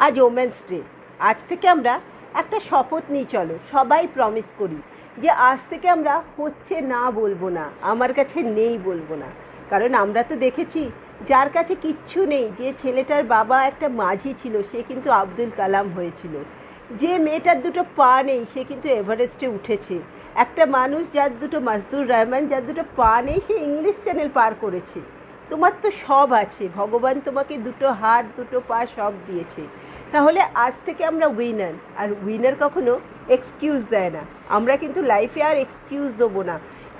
আজ women's day. আজ থেকে আমরা একটা শপথ নিই, চলো সবাই প্রমিস করি যে আজ থেকে আমরা হচ্ছে না বলবো না, আমার কাছে নেই বলবো না। কারণ আমরা তো দেখেছি যার কাছে কিচ্ছু নেই, যে ছেলেটার বাবা একটা মাঝি ছিল সে কিন্তু আব্দুল কালাম হয়েছিল, যে মেয়েটার দুটো পা নেই সে কিন্তু এভারেস্টে উঠেছে, একটা মানুষ যার দুটো মাসদুর রহমান যার দুটো পা নেই সে ইংলিশ চ্যানেল পার করেছে। তোমার তো সব আছে, ভগবান তোমাকে দুটো হাত দুটো পা সব দিয়েছে। তাহলে আজ থেকে আমরা উইনার, আর উইনার কখনো এক্সকিউজ দেয় না। আমরা কিন্তু লাইফে আর এক্সকিউজ দেবো না।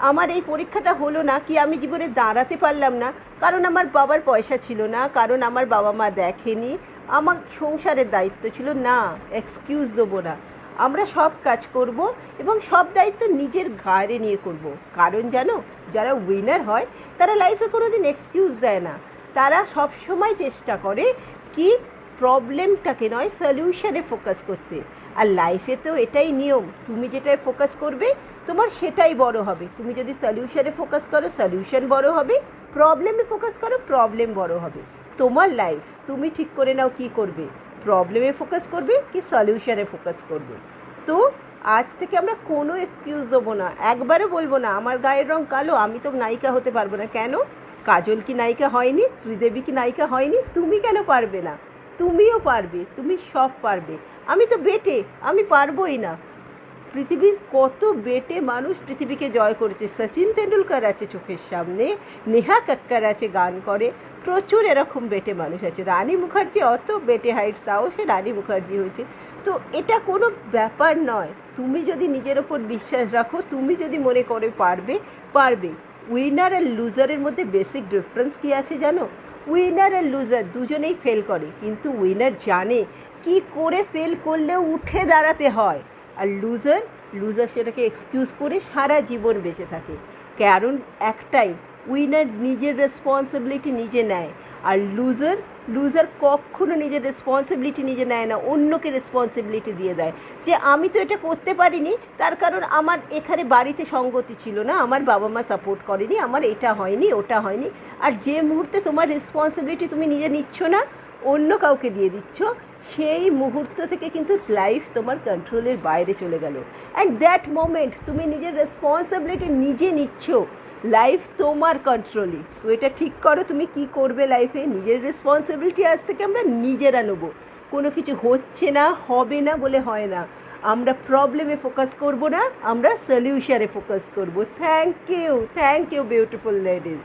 আমার এই পরীক্ষাটা হলো না, কি আমি জীবনে দাঁড়াতে পারলাম না কারণ আমার বাবার পয়সা ছিল না, কারণ আমার বাবা মা দেখেনি, আমার সংসারের দায়িত্ব ছিল না, এক্সকিউজ দেবো না। আমরা সব কাজ করব এবং সব দায়িত্ব নিজের ঘাড়ে নিয়ে করব। কারণ জানো, যারা উইনার হয় তারা লাইফে কোনো দিন এক্সকিউজ দেয় না। তারা সব সময় চেষ্টা করে কি প্রবলেমটাকে নয় সলিউশনে ফোকাস করতে। আর লাইফে তো এটাই নিয়ম, তুমি যেটায় ফোকাস করবে তোমার সেটাই বড় হবে। তুমি যদি সলিউশনে ফোকাস করো সলিউশন বড় হবে, প্রবলেমে ফোকাস করো প্রবলেম বড় হবে। তোমার লাইফ তুমি ঠিক করে নাও কি করবে, প্রবলেমে ফোকাস করবে কি সলিউশনে ফোকাস করবে। তো আজ থেকে আমরা কোনো এক্সকিউজ দেবো না, একবারও বলবো না আমার গায়ের রং কালো আমি তো নায়িকা হতে পারবো না। কেন? কাজল কি নায়িকা হয়নি? শ্রীদেবী কি নায়িকা হয়নি? তুমি কেন পারবে না? তুমিও পারবে, তুমি সব পারবে। আমি তো বেটে, আমি পারবোই না? পৃথিবীর কত বেটে মানুষ পৃথিবীকে জয় করেছে। সচিন তেন্ডুলকার আছে চোখের সামনে, নেহা কক্কর আছে গান করে, প্রচুর এরকম বেটে মানুষ আছে। রানী মুখার্জি অত বেটে হাইট, তাও সে রানী মুখার্জি হয়েছে। তো এটা কোনো ব্যাপার নয়। তুমি যদি নিজের ওপর বিশ্বাস রাখো, তুমি যদি মনে করে পারবে পারবে। উইনার আর লুজারের মধ্যে বেসিক ডিফারেন্স কী আছে জানো? উইনার আর লুজার দুজনেই ফেল করে, কিন্তু উইনার জানে কি করে ফেল করলেও উঠে দাঁড়াতে হয়। আর লুজার লুজার সেটাকে এক্সকিউজ করে সারা জীবন বেঁচে থাকে। কারণ একটাই, উইনার নিজের রেসপন্সিবিলিটি নিজে নেয়, আর লুজার লুজার কখনো নিজের রেসপন্সিবিলিটি নিজে নেয় না, অন্যকে রেসপন্সিবিলিটি দিয়ে দেয় যে আমি তো এটা করতে পারিনি, তার কারণ আমার এখানে বাড়িতে সঙ্গতি ছিল না, আমার বাবা মা সাপোর্ট করেনি, আমার এটা হয়নি ওটা হয়নি। আর যে মুহূর্তে তোমার রেসপন্সিবিলিটি তুমি নিজে নিচ্ছ না, অন্য কাউকে দিয়ে দিচ্ছ, সেই মুহূর্ত থেকে কিন্তু লাইফ তোমার কন্ট্রোলের বাইরে চলে গেল। অ্যাট দ্যাট মোমেন্ট তুমি নিজের রেসপন্সিবিলিটি নিজে নিচ্ছ, লাইফ তোমার কন্ট্রোলে। তো এটা ঠিক করো তুমি কি করবে লাইফে। নিজের রেসপন্সিবিলিটি আজ থেকে আমরা নিজেরা নেবো। কোনো কিছু হচ্ছে না হবে না বলে হয় না। আমরা প্রবলেমে ফোকাস করব না, আমরা সলিউশনে ফোকাস করব। Thank you beautiful ladies.